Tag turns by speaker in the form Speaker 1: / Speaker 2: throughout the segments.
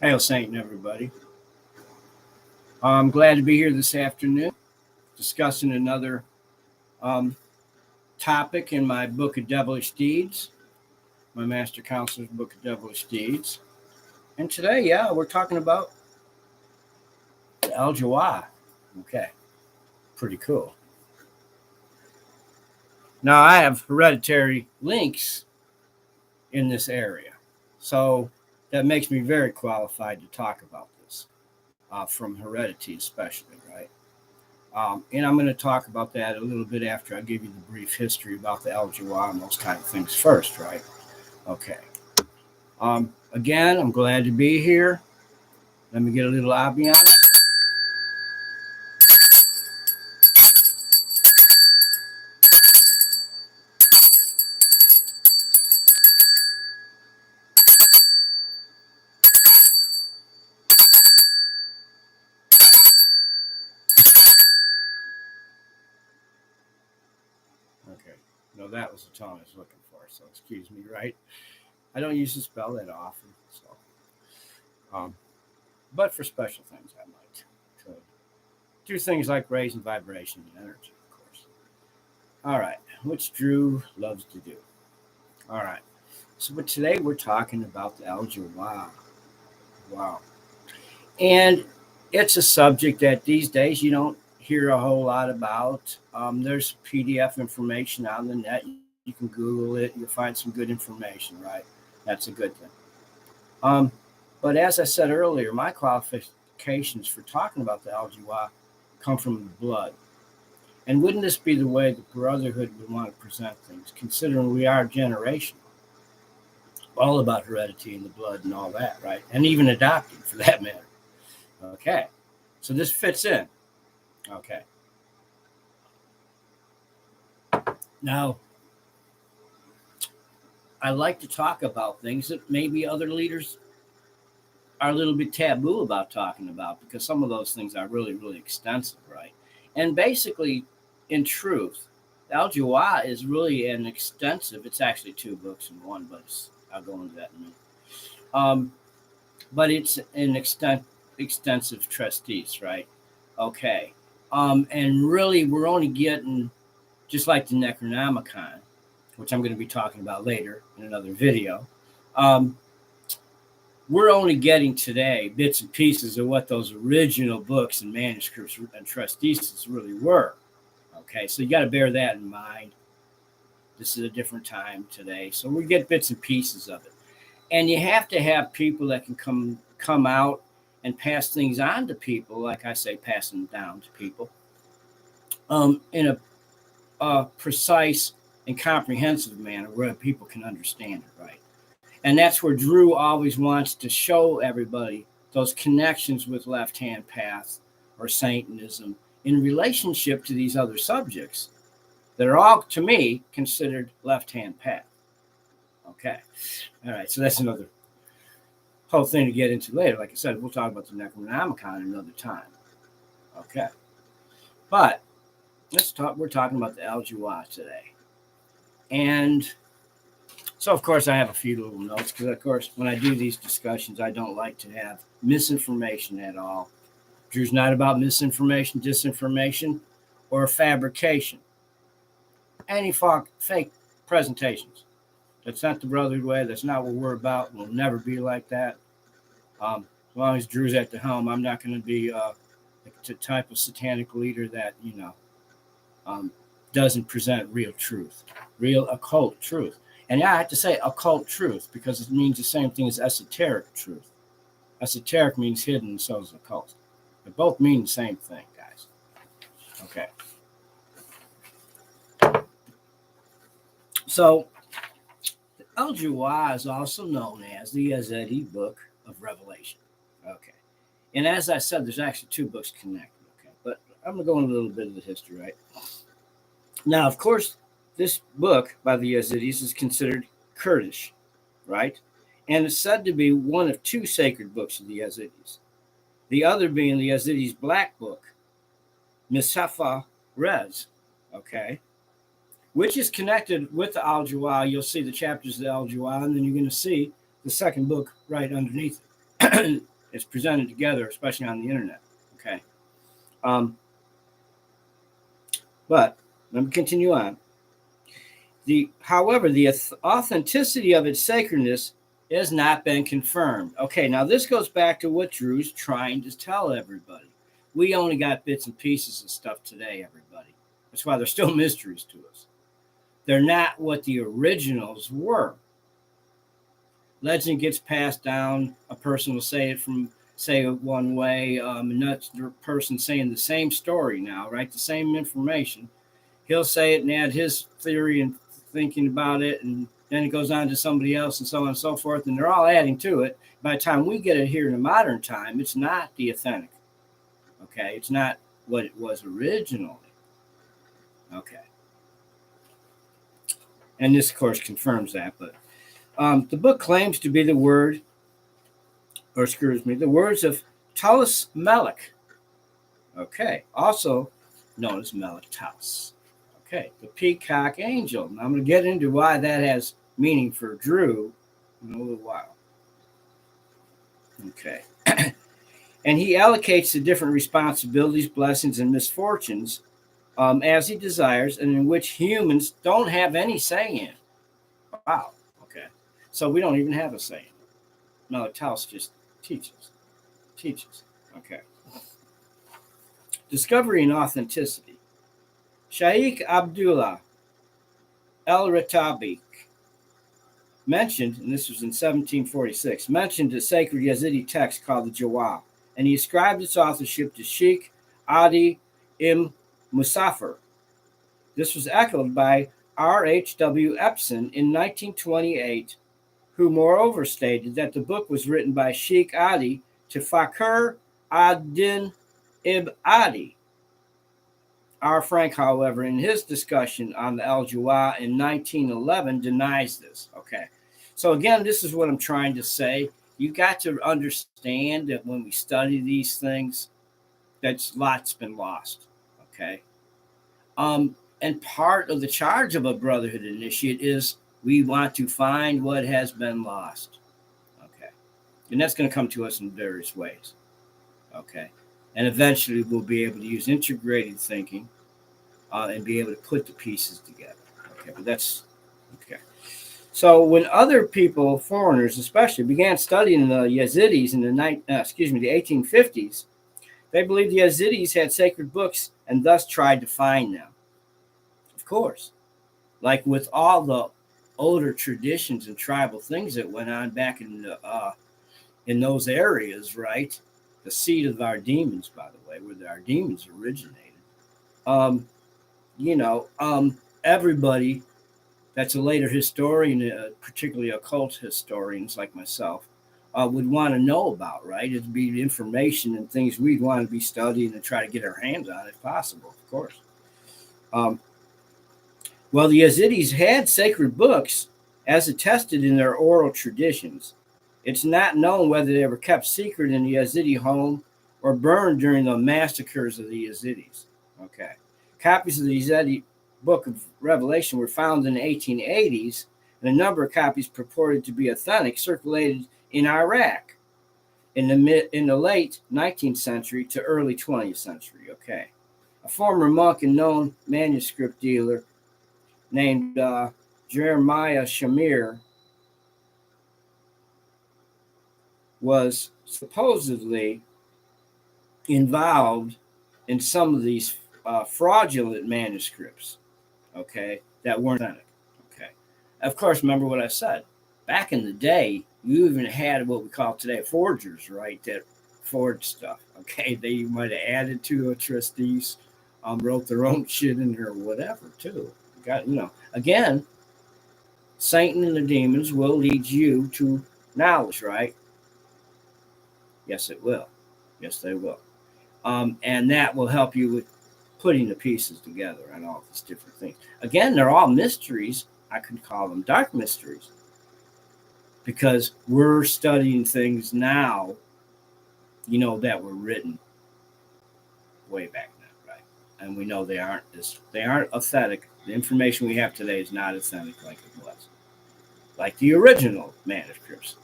Speaker 1: Hail Saint, everybody. I'm glad to be here this afternoon discussing another topic in my Book of Devilish Deeds, my Master Counselor's Book of Devilish Deeds. And today, we're talking about the Al-Jilwah. Okay, pretty cool. Now, I have hereditary links in this area, so that makes me very qualified to talk about this, from heredity especially, right? And I'm going to talk about that a little bit after I give you the brief history about the Al-Jilwah and those kind of things first, right? Okay. Again, I'm glad to be here. Let me get a little ambiance. Okay. No, that was the tone I was looking for, so excuse me, right? I don't usually spell that often, so. But for special things, I might could do things like raising vibration and energy, of course. All right, which Drew loves to do. All right, but today we're talking about the Al-Jilwah. Wow, and it's a subject that these days you don't hear a whole lot about. There's PDF information on the net. You can Google it. You'll find some good information, right? That's a good thing. But as I said earlier, my qualifications for talking about the Al-Jilwah come from the blood. And wouldn't this be the way the Brotherhood would want to present things, considering we are generational? All about heredity and the blood and all that, right? And even adopted, for that matter. Okay, so this fits in. Okay. Now, I like to talk about things that maybe other leaders are a little bit taboo about talking about, because some of those things are really, really extensive, right? And basically, in truth, Al-Jilwah is really an extensive, it's actually two books in one, but I'll go into that in a minute. But it's an extensive treatise, right? Okay. And really, we're only getting, just like the Necronomicon, which I'm going to be talking about later in another video, we're only getting today bits and pieces of what those original books and manuscripts and treatises really were. Okay, so you got to bear that in mind. This is a different time today, so we get bits and pieces of it. And you have to have people that can come out and pass things on to people, like I say, passing them down to people, in a precise and comprehensive manner where people can understand it, right? And that's where Drew always wants to show everybody those connections with left-hand path or Satanism in relationship to these other subjects that are all, to me, considered left-hand path. Okay. All right. So that's another whole thing to get into later. Like I said, we'll talk about the Necronomicon another time. Okay. But we're talking about the Al-Jilwah today. And so, of course, I have a few little notes because, of course, when I do these discussions, I don't like to have misinformation at all. Drew's not about misinformation, disinformation, or fabrication. Any fake presentations. That's not the Brotherhood way. That's not what we're about. We'll never be like that. As long as Drew's at the helm, I'm not going to be the type of satanic leader that, doesn't present real truth, real occult truth. And I have to say occult truth because it means the same thing as esoteric truth. Esoteric means hidden, so does occult. They both mean the same thing, guys. Okay. So, the Al-Jilwah is also known as the Yazidi Book of Revelation. Okay. And as I said, there's actually two books connected. Okay. But I'm going to go into a little bit of the history, right? Now, of course, this book by the Yazidis is considered Kurdish, right? And it's said to be one of two sacred books of the Yazidis. The other being the Yazidis' Black Book, Misafa Rez, okay? Which is connected with the Al-Jilwah. You'll see the chapters of the Al-Jilwah, and then you're going to see the second book right underneath it. it's presented together, especially on the internet. Okay. But let me continue on. However, the authenticity of its sacredness has not been confirmed. Okay, now this goes back to what Drew's trying to tell everybody. We only got bits and pieces of stuff today, everybody. That's why they're still mysteries to us. They're not what the originals were. Legend gets passed down. A person will say it one way, another person saying the same story now, right? The same information. He'll say it and add his theory and thinking about it, and then it goes on to somebody else, and so on and so forth, and they're all adding to it. By the time we get it here in the modern time, it's not the authentic. Okay, it's not what it was originally. Okay, and this, of course, confirms that. But the book claims to be the words of Talis Melech. Okay, also known as Melech Talis. Okay, the Peacock Angel. Now I'm going to get into why that has meaning for Drew in a little while. Okay. And he allocates the different responsibilities, blessings, and misfortunes as he desires, and in which humans don't have any say in. Wow. Okay. So we don't even have a say in it. No, Taos just teaches. Okay. Discovery and authenticity. Shaykh Abdullah El-Ratabi mentioned, and this was in 1746, mentioned a sacred Yazidi text called the Jilwah, and he ascribed its authorship to Sheikh Adi Im Musafir. This was echoed by R.H.W. Epson in 1928, who moreover stated that the book was written by Sheikh Adi to Fakhr ad-Din ibn Adi. R. Frank, however, in his discussion on the Al-Jilwah in 1911, denies this. Okay. So again, this is what I'm trying to say. You got to understand that when we study these things, that's lots been lost. Okay. And part of the charge of a Brotherhood initiate is we want to find what has been lost. Okay. And that's going to come to us in various ways. Okay. And eventually we'll be able to use integrated thinking and be able to put the pieces together. Okay, but that's okay. So when other people, foreigners especially, began studying the Yazidis in the 1850s, they believed the Yazidis had sacred books and thus tried to find them. Of course, like with all the older traditions and tribal things that went on back in those areas, right? The seat of our demons, by the way, where our demons originated. Everybody that's a later historian, particularly occult historians like myself, would want to know about, right? It'd be information and things we'd want to be studying and try to get our hands on if possible, of course. Well, the Yazidis had sacred books as attested in their oral traditions. It's not known whether they were kept secret in the Yazidi home or burned during the massacres of the Yazidis. Okay. Copies of the Yazidi Book of Revelation were found in the 1880s, and a number of copies purported to be authentic circulated in Iraq in the late 19th century to early 20th century. Okay. A former monk and known manuscript dealer named Jeremiah Shamir was supposedly involved in some of these fraudulent manuscripts, okay, that weren't authentic. Okay. Of course, remember what I said. Back in the day, you even had what we call today forgers, right, that forged stuff, okay? They might have added to a trustees, wrote their own shit in there or whatever, too. Again, Satan and the demons will lead you to knowledge, right? Yes, it will. Yes, they will. And that will help you with putting the pieces together and all these different things. Again, they're all mysteries. I could call them dark mysteries because we're studying things now, that were written way back then, right? And we know they aren't authentic. The information we have today is not authentic like it was, like the original manuscripts.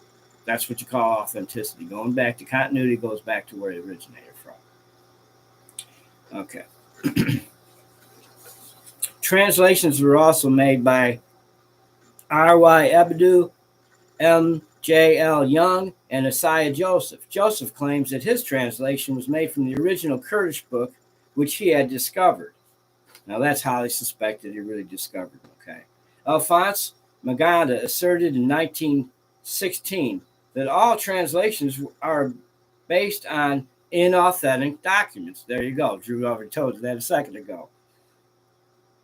Speaker 1: That's what you call authenticity. Going back to continuity goes back to where it originated from. Okay. Translations were also made by R.Y. Abdu, M.J.L. Young, and Isaiah Joseph. Joseph claims that his translation was made from the original Kurdish book, which he had discovered. Now, that's highly suspected he really discovered. Okay. Alphonse Maganda asserted in 1916 that all translations are based on inauthentic documents. There you go. Drew already told you that a second ago.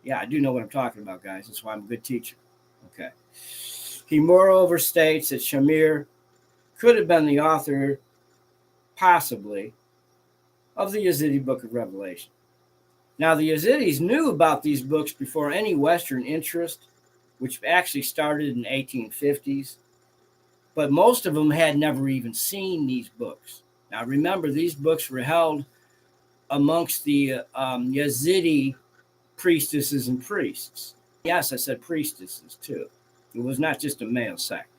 Speaker 1: Yeah, I do know what I'm talking about, guys. That's why I'm a good teacher. Okay. He moreover states that Shamir could have been the author, possibly, of the Yazidi Book of Revelation. Now, the Yazidis knew about these books before any Western interest, which actually started in the 1850s, but most of them had never even seen these books. Now, remember, these books were held amongst the Yazidi priestesses and priests. Yes, I said priestesses, too. It was not just a male sect.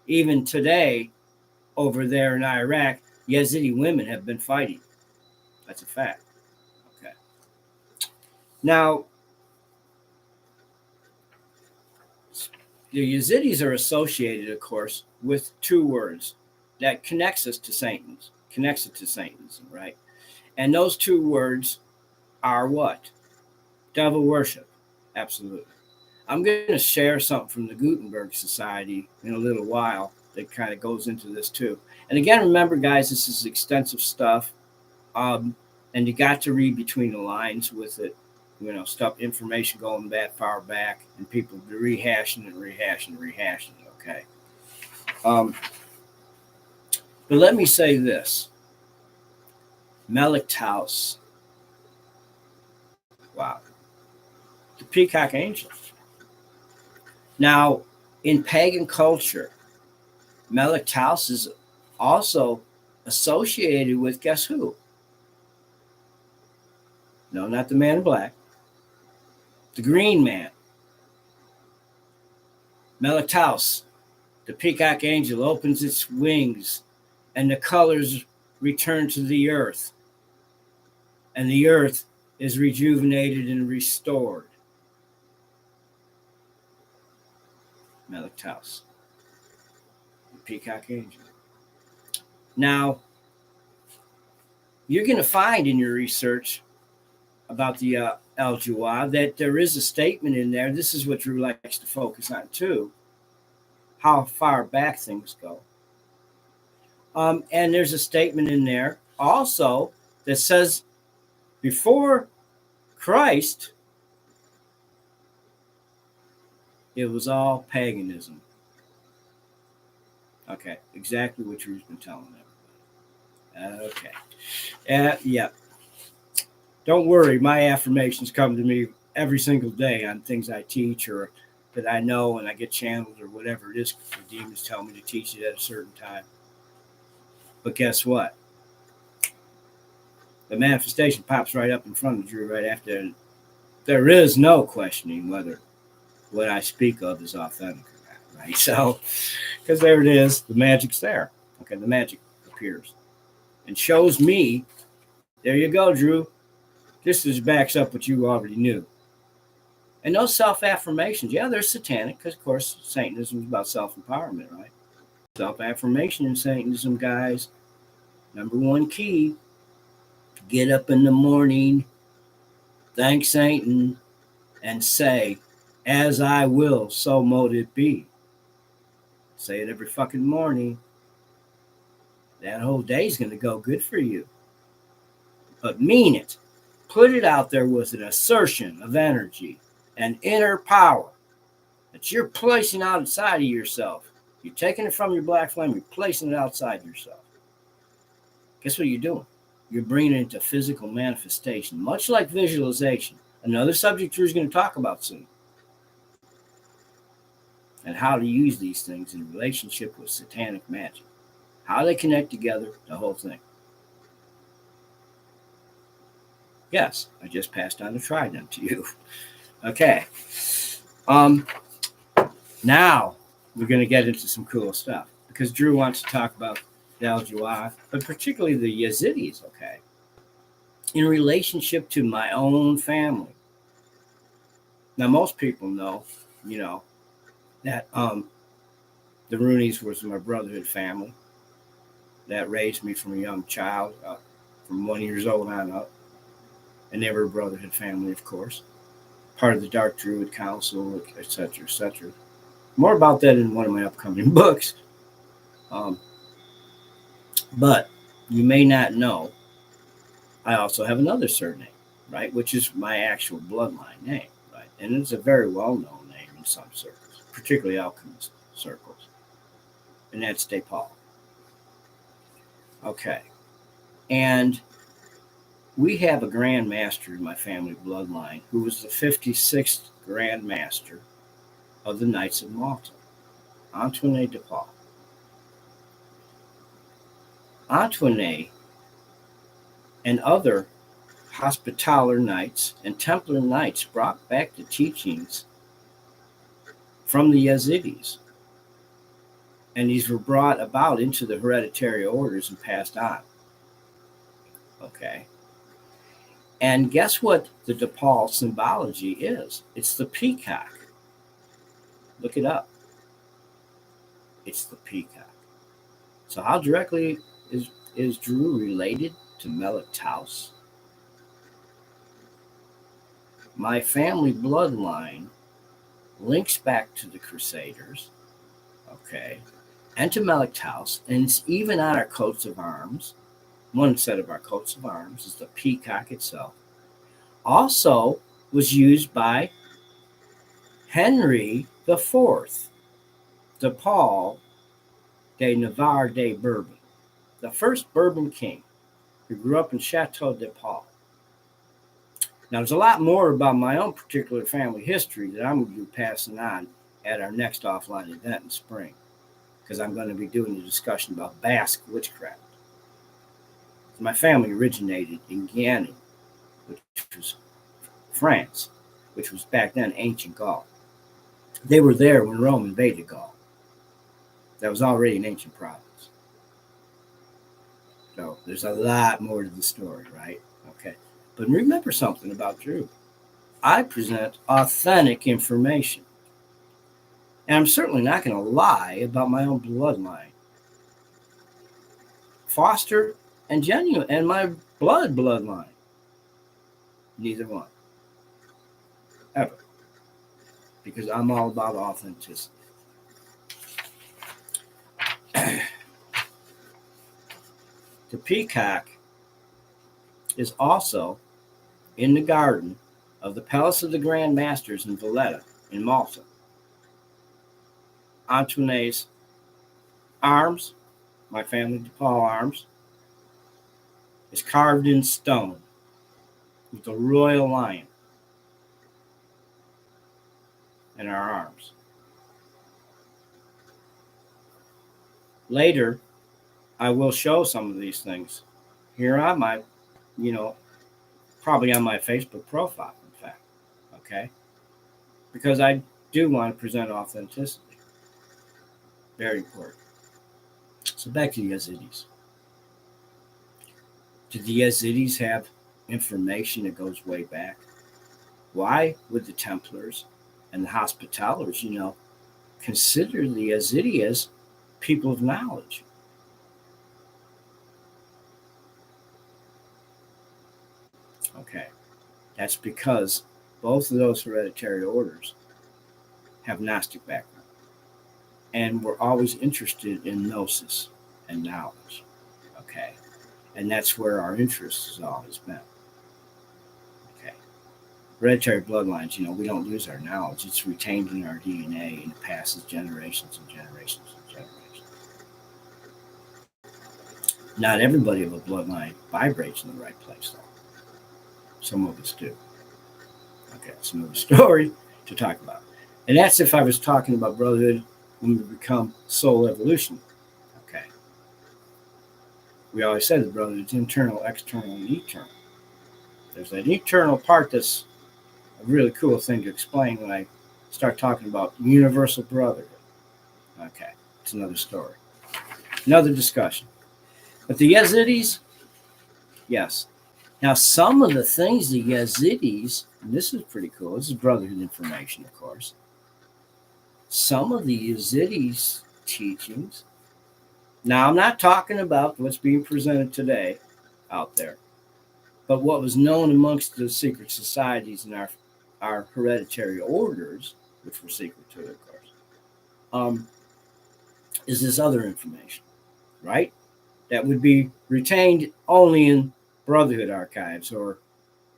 Speaker 1: Even today, over there in Iraq, Yazidi women have been fighting. That's a fact. Okay. Now, the Yazidis are associated, of course, with two words that connects us to Satanism, right? And those two words are what? Devil worship. Absolutely. I'm going to share something from the Gutenberg Society in a little while that kind of goes into this too. And again, remember, guys, this is extensive stuff. And you got to read between the lines with it. Stuff, information going that far back, and people rehashing it, okay? But let me say this. Melik Taus. Wow. The Peacock Angel. Now, in pagan culture, Melik Taus is also associated with, guess who? No, not the man in black. The Green Man. Melik Taus, the Peacock Angel, opens its wings, and the colors return to the earth. And the earth is rejuvenated and restored. Melik Taus, the Peacock Angel. Now, you're going to find in your research about the Al-Jilwah that there is a statement in there. This is what Drew likes to focus on too, how far back things go. And there's a statement in there also that says before Christ, it was all paganism. Okay, exactly what Drew's been telling everybody. Okay. Yeah. Don't worry, my affirmations come to me every single day on things I teach or that I know, and I get channeled or whatever it is. The demons tell me to teach it at a certain time. But guess what? The manifestation pops right up in front of Drew right after. There is no questioning whether what I speak of is authentic or not, right? So, because there it is, the magic's there. Okay, the magic appears and shows me. There you go, Drew. This just backs up what you already knew. And those self-affirmations, yeah, they're satanic because, of course, Satanism is about self-empowerment, right? Self-affirmation in Satanism, guys, number one key, get up in the morning, thank Satan, and say, as I will, so mote it be. Say it every fucking morning. That whole day's going to go good for you. But mean it. Put it out there with an assertion of energy and inner power that you're placing outside of yourself. You're taking it from your black flame, you're placing it outside yourself. Guess what you're doing? You're bringing it into physical manifestation, much like visualization. Another subject Drew's going to talk about soon. And how to use these things in relationship with satanic magic. How they connect together, the whole thing. Yes, I just passed on the trident to you. Okay. Now we're going to get into some cool stuff. The because Drew wants to talk about the Al-Jilwah, but particularly the Yazidis, okay, in relationship to my own family. Now, most people know, that the Roonies was my Brotherhood family that raised me from a young child, from 1 year old on up. And they were a Brotherhood family, of course. Part of the Dark Druid Council, etc., etc. More about that in one of my upcoming books. But you may not know, I also have another surname, right, which is my actual bloodline name, right? And it's a very well-known name in some circles, particularly alchemist circles. And that's De Paul. Okay. And we have a Grand Master in my family bloodline who was the 56th Grand Master of the Knights of Malta, Antoine de Paul. Antoine and other Hospitaller Knights and Templar Knights brought back the teachings from the Yazidis. And these were brought about into the hereditary orders and passed on. Okay. And guess what the De Paul symbology is? It's the peacock. Look it up. It's the peacock. So how directly is Drew related to Melitaus? My family bloodline links back to the Crusaders, okay, and to Melitaus, and it's even on our coats of arms. One set of our coats of arms is the peacock itself. Also was used by Henry IV, de Paul de Navarre de Bourbon, the first Bourbon king who grew up in Chateau de Paul. Now, there's a lot more about my own particular family history that I'm going to be passing on at our next offline event in spring, because I'm going to be doing a discussion about Basque witchcraft. My family originated in Guyana, which was France, which was back then ancient Gaul. They were there when Rome invaded Gaul. That was already an ancient province. So there's a lot more to the story, right? Okay. But remember something about Drew. I present authentic information. And I'm certainly not going to lie about my own bloodline. Foster and genuine, and my bloodline. Neither one. Ever. Because I'm all about authenticity. The peacock is also in the garden of the Palace of the Grand Masters in Valletta, in Malta. Antoine's arms, my family De Paul arms, is carved in stone with the royal lion in our arms. Later, I will show some of these things here on my, probably on my Facebook profile, in fact, okay? Because I do want to present authenticity. Very important. So back to the Yazidis. Did the Yazidis have information that goes way back? Why would the Templars and the Hospitallers, consider the Yazidi as people of knowledge? Okay, that's because both of those hereditary orders have Gnostic background. And we're always interested in gnosis and knowledge. Okay, and that's where our interest has always been. Okay, hereditary bloodlines, we don't lose our knowledge. It's retained in our DNA and it passes generations and generations and generations. Not everybody of a bloodline vibrates in the right place, though. Some of us do. Okay, that's another story to talk about. And that's if I was talking about Brotherhood when we become soul evolution. Okay. We always said the Brotherhood is internal, external, and eternal. There's an eternal part that's a really cool thing to explain when I start talking about universal Brotherhood. Okay, it's another story. Another discussion. But the Yazidis, yes. Now, some of the things the Yazidis, and this is pretty cool, this is Brotherhood information, of course. Some of the Yazidis' teachings, now I'm not talking about what's being presented today out there, but what was known amongst the secret societies and our hereditary orders, which were secret too, of course, is this other information, right? That would be retained only in Brotherhood archives or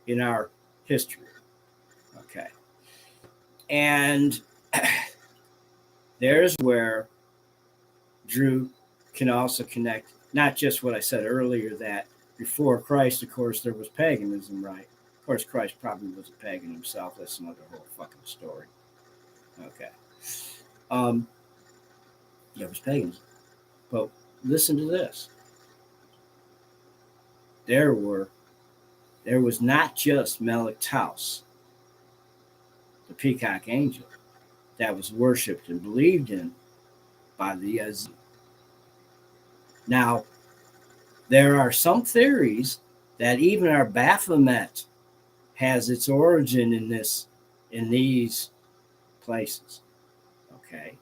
Speaker 1: in our history. Okay. And there's where Drew can also connect, not just what I said earlier, that before Christ, of course, there was paganism, right? Of course, Christ probably was a pagan himself. That's another whole fucking story. Okay. There was paganism. But listen to this. There was not just Melek Taus, the Peacock Angel, that was worshipped and believed in by the Yazidi. Now, there are some theories that even our Baphomet has its origin in these places. Okay.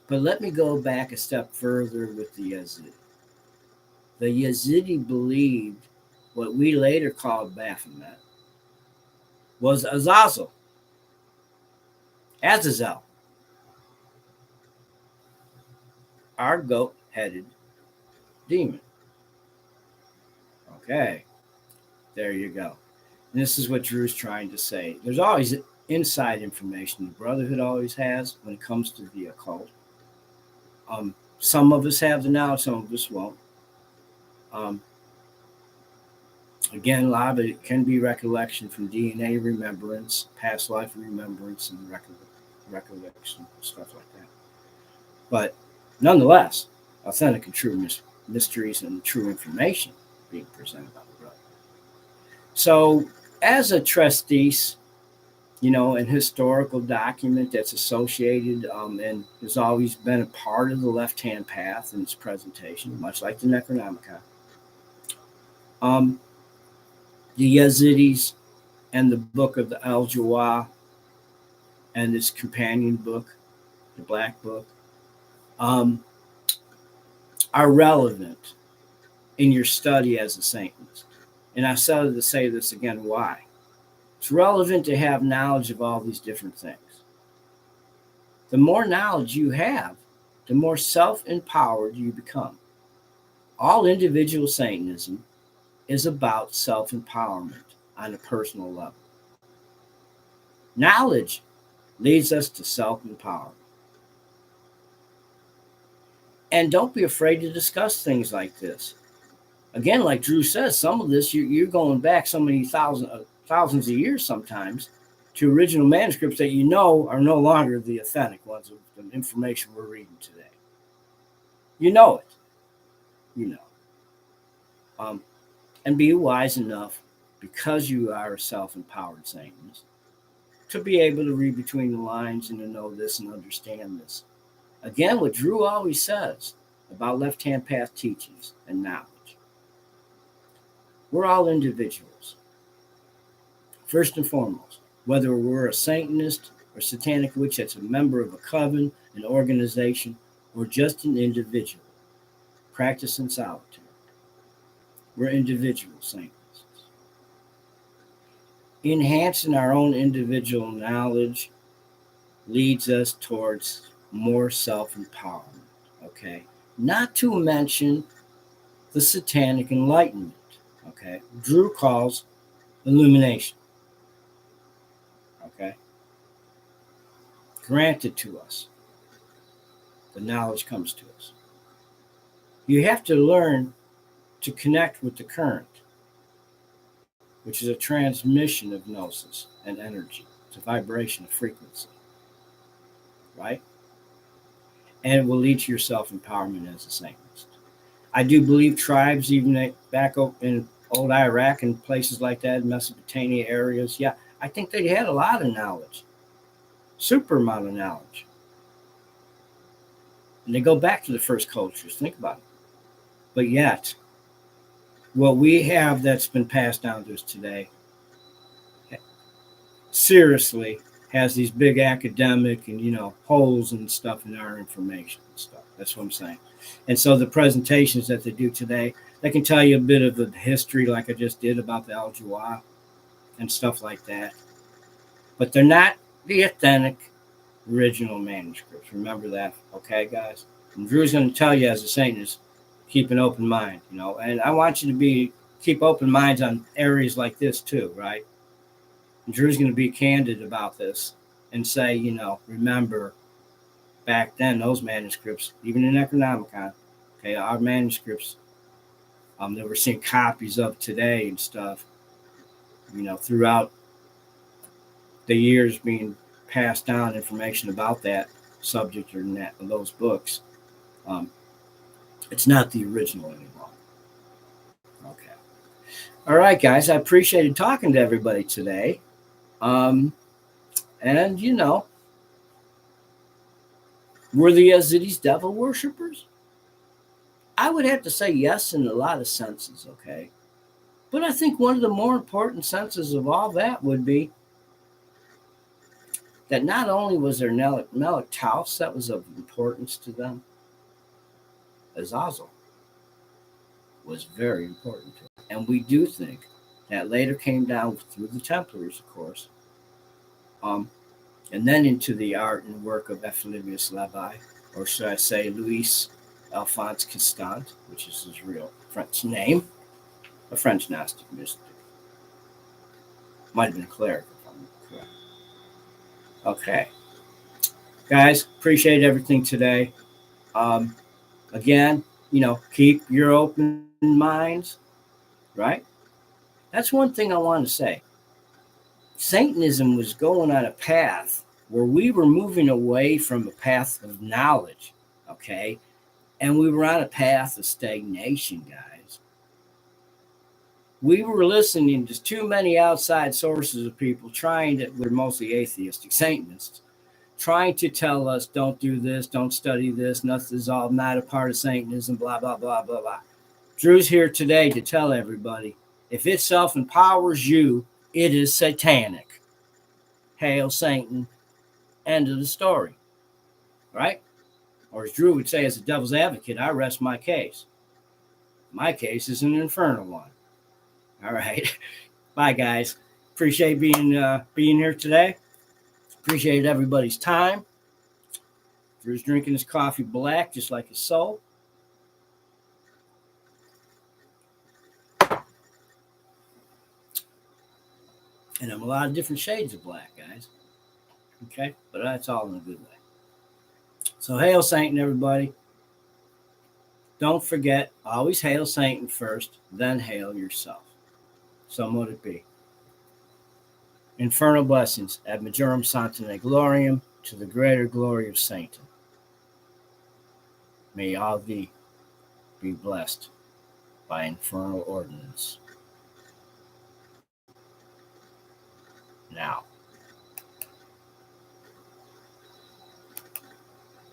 Speaker 1: But let me go back a step further with the Yazidi. The Yazidi believed what we later called Baphomet was Azazel, our goat-headed demon. Okay, there you go. And this is what Drew's trying to say. There's always inside information the Brotherhood always has when it comes to the occult. Some of us have the knowledge, some of us won't. Again, a lot of it can be recollection from DNA remembrance, past life remembrance, and recollection, stuff like that. But nonetheless, authentic and true mysteries and true information being presented by the brother. So, as a trustees, an historical document that's associated and has always been a part of the left-hand path in its presentation, much like the Necronomicon. The Yazidis and the book of the Al-Jilwah and its companion book, the Black Book, are relevant in your study as a Satanist. And I started to say this again, why? It's relevant to have knowledge of all these different things. The more knowledge you have, the more self-empowered you become. All individual Satanism is about self-empowerment on a personal level. Knowledge leads us to self-empowerment. And don't be afraid to discuss things like this. Again, like Drew says, some of this, you're going back so many thousands of years sometimes to original manuscripts that are no longer the authentic ones of the information we're reading today. You know it. And be wise enough, because you are a self-empowered Satanist, to be able to read between the lines and to know this and understand this. Again, what Drew always says about left-hand path teachings and knowledge. We're all individuals. First and foremost, whether we're a Satanist or satanic witch that's a member of a coven, an organization, or just an individual practicing solitude. We're individual Satanists. Enhancing our own individual knowledge leads us towards more self-empowerment, okay? Not to mention the satanic enlightenment, okay? Drew calls illumination, okay? Granted to us. The knowledge comes to us. You have to learn to connect with the current, which is a transmission of gnosis and energy. It's a vibration of frequency, right? And it will lead to your self-empowerment as a Satanist. I do believe tribes, even back in old Iraq and places like that, Mesopotamia areas, yeah, I think they had a lot of knowledge, super amount of knowledge. And they go back to the first cultures. Think about it. But yet, what we have that's been passed down to us today seriously has these big academic and holes and stuff in our information and stuff. That's what I'm saying. And so the presentations that they do today, they can tell you a bit of the history, like I just did about the Al-Jilwah and stuff like that. But they're not the authentic original manuscripts. Remember that, okay, guys? And Drew's going to tell you as a Satanist, keep an open mind, and I want you to keep open minds on areas like this too, right? And Drew's going to be candid about this and say, remember back then, those manuscripts, even in Necronomicon, okay, our manuscripts that we're seeing copies of today and stuff, throughout the years being passed down information about that subject or those books, it's not the original anymore. Okay. All right, guys, I appreciated talking to everybody today. And, were the Yazidis devil worshippers? I would have to say yes in a lot of senses, okay? But I think one of the more important senses of all that would be that not only was there Melech Taus that was of importance to them, Azazel was very important to them. And we do think that later came down through the Templars, of course, and then into the art and work of Ephilivius Levi, or should I say Louis Alphonse Constant, which is his real French name, a French Gnostic mystic. Might have been a cleric, if I'm correct. Okay. Guys, appreciate everything today. Again, keep your open minds, right? That's one thing I want to say. Satanism was going on a path where we were moving away from a path of knowledge, okay? And we were on a path of stagnation, guys. We were listening to too many outside sources of people we're mostly atheistic Satanists, trying to tell us, don't do this, don't study this, nothing's all not a part of Satanism, blah, blah, blah, blah, blah. Drew's here today to tell everybody, if it self-empowers you, it is satanic. Hail Satan. End of the story. Right? Or as Drew would say, as a devil's advocate, I rest my case. My case is an infernal one. All right. Bye, guys. Appreciate being here today. Appreciate everybody's time. Drew's drinking his coffee black, just like his soul. And I'm a lot of different shades of black, guys. Okay? But that's all in a good way. So hail Satan, everybody. Don't forget, always hail Satan first, then hail yourself. So mote it be. Infernal blessings ad majorum sanctam gloriam, to the greater glory of Satan. May all thee be blessed by infernal ordinance. Now.